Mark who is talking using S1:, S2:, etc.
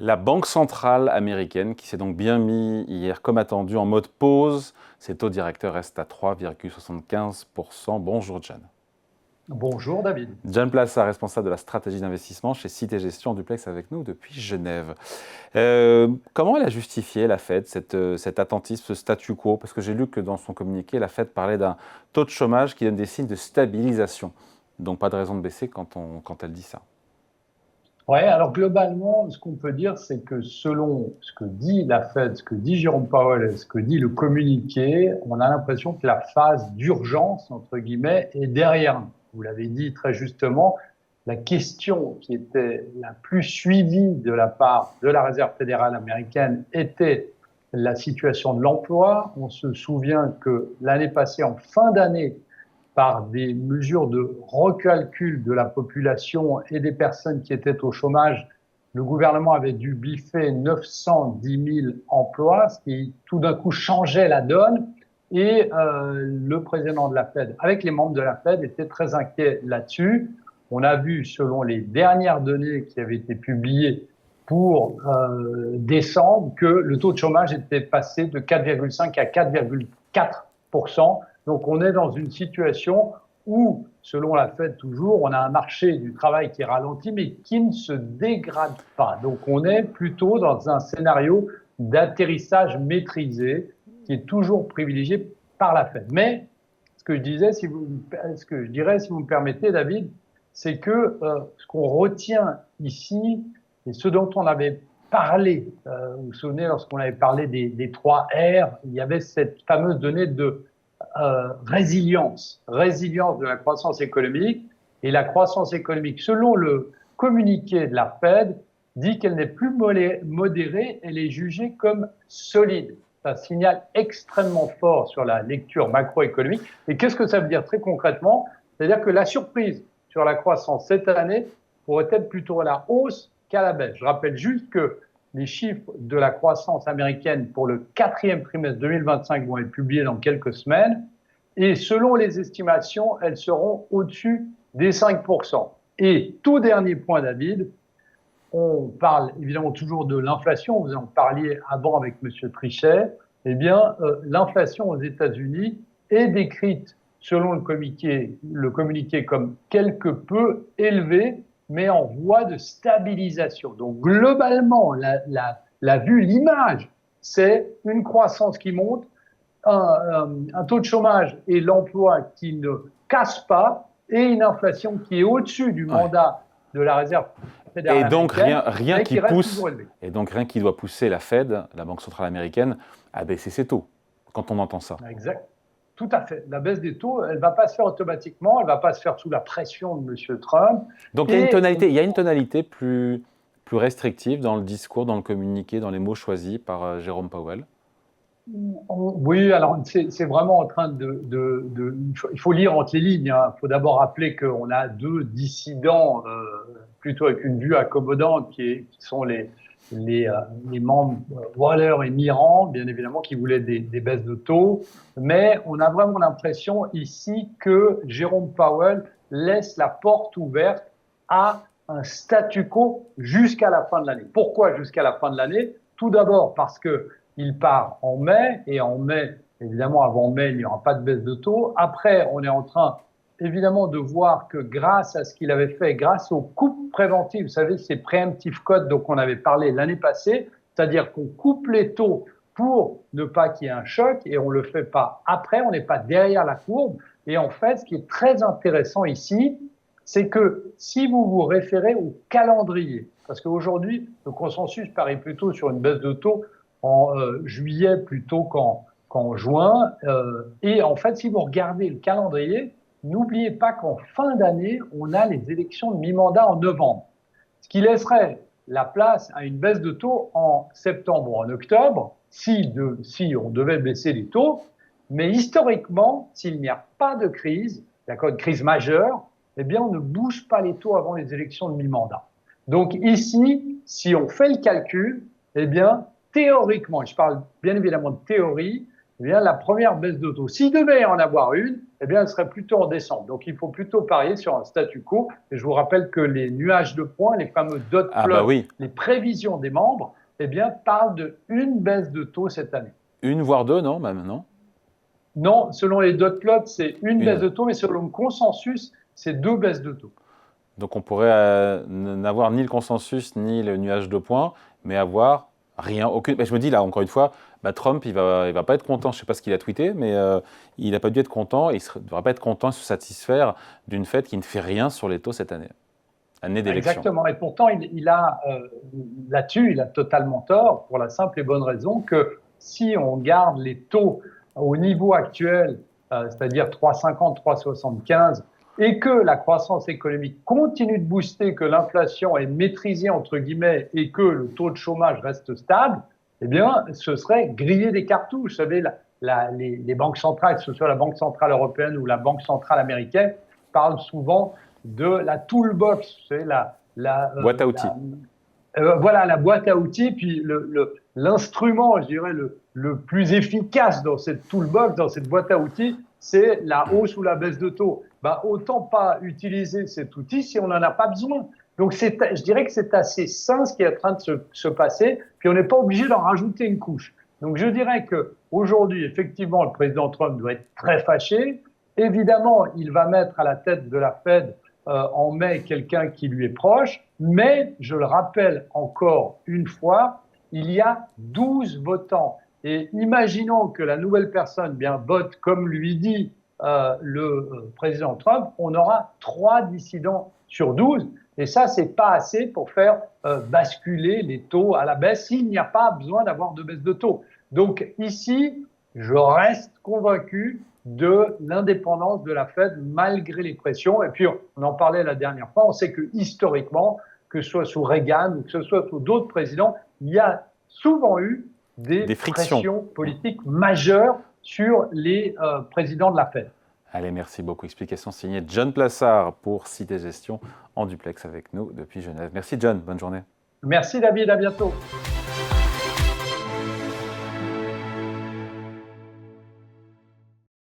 S1: La Banque centrale américaine, qui s'est donc bien mis hier, comme attendu, en mode pause, ses taux directeurs restent à 3,75%. Bonjour John.
S2: Bonjour David.
S1: John Plassa, responsable de la stratégie d'investissement chez Cité Gestion en duplex avec nous depuis Genève. Comment elle a justifié, la Fed, cet attentisme, ce statu quo? Parce que j'ai lu que dans son communiqué, la Fed parlait d'un taux de chômage qui donne des signes de stabilisation. Donc pas de raison de baisser quand elle dit ça.
S2: Ouais, alors globalement, ce qu'on peut dire, c'est que selon ce que dit la Fed, ce que dit Jérôme Powell et ce que dit le communiqué, on a l'impression que la phase d'urgence, entre guillemets, est derrière nous. Vous l'avez dit très justement, la question qui était la plus suivie de la part de la Réserve fédérale américaine était la situation de l'emploi. On se souvient que l'année passée, en fin d'année, par des mesures de recalcul de la population et des personnes qui étaient au chômage, le gouvernement avait dû biffer 910 000 emplois, ce qui tout d'un coup changeait la donne. Et le président de la Fed, avec les membres de la Fed, était très inquiet là-dessus. On a vu, selon les dernières données qui avaient été publiées pour décembre, que le taux de chômage était passé de 4,5 à 4,4%. Donc, on est dans une situation où, selon la Fed toujours, on a un marché du travail qui ralentit, mais qui ne se dégrade pas. Donc, on est plutôt dans un scénario d'atterrissage maîtrisé qui est toujours privilégié par la Fed. Mais ce que je disais, ce que je dirais, si vous me permettez, David, c'est que ce qu'on retient ici et ce dont on avait parlé, vous vous souvenez, lorsqu'on avait parlé des 3 R, il y avait cette fameuse donnée de résilience de la croissance économique. Et la croissance économique, selon le communiqué de la Fed, dit qu'elle n'est plus modérée, elle est jugée comme solide. C'est un signal extrêmement fort sur la lecture macroéconomique. Et qu'est-ce que ça veut dire très concrètement? C'est-à-dire que la surprise sur la croissance cette année pourrait être plutôt à la hausse qu'à la baisse. Je rappelle juste que les chiffres de la croissance américaine pour le 4e trimestre 2025 vont être publiés dans quelques semaines. Et selon les estimations, elles seront au-dessus des 5%. Et tout dernier point, David, on parle évidemment toujours de l'inflation. Vous en parliez avant avec M. Trichet. Eh bien, l'inflation aux États-Unis est décrite, selon le communiqué comme quelque peu élevée, mais en voie de stabilisation. Donc, globalement, la vue, l'image, c'est une croissance qui monte, un taux de chômage et l'emploi qui ne casse pas, et une inflation qui est au-dessus du
S1: Ouais.
S2: mandat de la Réserve fédérale
S1: Et donc
S2: américaine, mais qui reste toujours élevé.
S1: et donc rien qui doit pousser la Fed, la Banque centrale américaine, à baisser ses taux, quand on entend ça.
S2: Exact. Tout à fait. La baisse des taux, elle ne va pas se faire automatiquement, elle ne va pas se faire sous la pression de M. Trump.
S1: Donc il y a une tonalité plus restrictive dans le discours, dans le communiqué, dans les mots choisis par Jérôme Powell.
S2: Oui, alors c'est vraiment en train il faut lire entre les lignes. Il faut d'abord rappeler qu'on a 2 dissidents, plutôt avec une vue accommodante, qui sont les membres Waller et Mirand, bien évidemment, qui voulaient des baisses de taux. Mais on a vraiment l'impression ici que Jérôme Powell laisse la porte ouverte à un statu quo jusqu'à la fin de l'année. Pourquoi jusqu'à la fin de l'année? Tout d'abord parce que il part en mai, et en mai, évidemment, avant mai, il n'y aura pas de baisse de taux. Après, on est en train, évidemment, de voir que grâce à ce qu'il avait fait, grâce aux coupes préventives, vous savez, ces préemptifs codes dont on avait parlé l'année passée, c'est-à-dire qu'on coupe les taux pour ne pas qu'il y ait un choc, et on ne le fait pas après, on n'est pas derrière la courbe. Et en fait, ce qui est très intéressant ici, c'est que si vous vous référez au calendrier, parce qu'aujourd'hui, le consensus parie plutôt sur une baisse de taux en juillet plutôt qu'en juin. Et en fait, si vous regardez le calendrier, n'oubliez pas qu'en fin d'année, on a les élections de mi-mandat en novembre, ce qui laisserait la place à une baisse de taux en septembre ou en octobre, si on devait baisser les taux. Mais historiquement, s'il n'y a pas de crise, d'accord, une crise majeure, eh bien, on ne bouge pas les taux avant les élections de mi-mandat. Donc ici, si on fait le calcul, eh bien, théoriquement, je parle bien évidemment de théorie, eh bien, la première baisse de taux, s'il devait y en avoir une, eh bien, elle serait plutôt en décembre. Donc, il faut plutôt parier sur un statu quo. Et je vous rappelle que les nuages de points, les fameux dot
S1: Ah bah
S2: plots,
S1: oui,
S2: les prévisions des membres, eh bien, parlent d'une baisse de taux cette année.
S1: une voire deux, non, même, non?
S2: Non, selon les dot plots, c'est une baisse
S1: Une.
S2: de taux, mais selon le consensus, c'est deux baisses de taux.
S1: Donc on pourrait n'avoir ni le consensus ni le nuage de points, mais avoir rien, aucune. Mais je me dis là, encore une fois, bah, Trump, il va pas être content. Je sais pas ce qu'il a tweeté, mais il n'a pas dû être content. Il ne devrait pas être content et se satisfaire d'une fête qui ne fait rien sur les taux cette année, année d'élection.
S2: Exactement. Et pourtant, il a là-dessus, il a totalement tort pour la simple et bonne raison que si on garde les taux au niveau actuel, c'est-à-dire 3,50, 3,75, et que la croissance économique continue de booster, que l'inflation est maîtrisée entre guillemets et que le taux de chômage reste stable, eh bien, ce serait griller des cartouches. Vous savez, les banques centrales, que ce soit la Banque centrale européenne ou la Banque centrale américaine, parlent souvent de la toolbox, vous savez,
S1: Boîte à outils.
S2: voilà, la boîte à outils, puis l'instrument, je dirais, le plus efficace dans cette toolbox, dans cette boîte à outils, c'est la hausse ou la baisse de taux. Ben, autant pas utiliser cet outil si on n'en a pas besoin. Donc, je dirais que c'est assez sain ce qui est en train de se passer, puis on n'est pas obligé d'en rajouter une couche. Donc, je dirais qu'aujourd'hui, effectivement, le président Trump doit être très fâché. Évidemment, il va mettre à la tête de la Fed en mai quelqu'un qui lui est proche, mais je le rappelle encore une fois, il y a 12 votants. Et imaginons que la nouvelle personne bien vote comme lui dit le président Trump, on aura 3 dissidents sur 12. Et ça, c'est pas assez pour faire basculer les taux à la baisse s'il n'y a pas besoin d'avoir de baisse de taux. Donc ici, je reste convaincu de l'indépendance de la Fed malgré les pressions. Et puis, on en parlait la dernière fois, on sait que historiquement, que ce soit sous Reagan ou que ce soit sous d'autres présidents, il y a souvent eu des pressions politiques majeures sur les présidents de la Fed.
S1: Allez, merci beaucoup. Explication signée John Plassard pour Cité Gestion en duplex avec nous depuis Genève. Merci John, bonne journée.
S2: Merci David, à bientôt.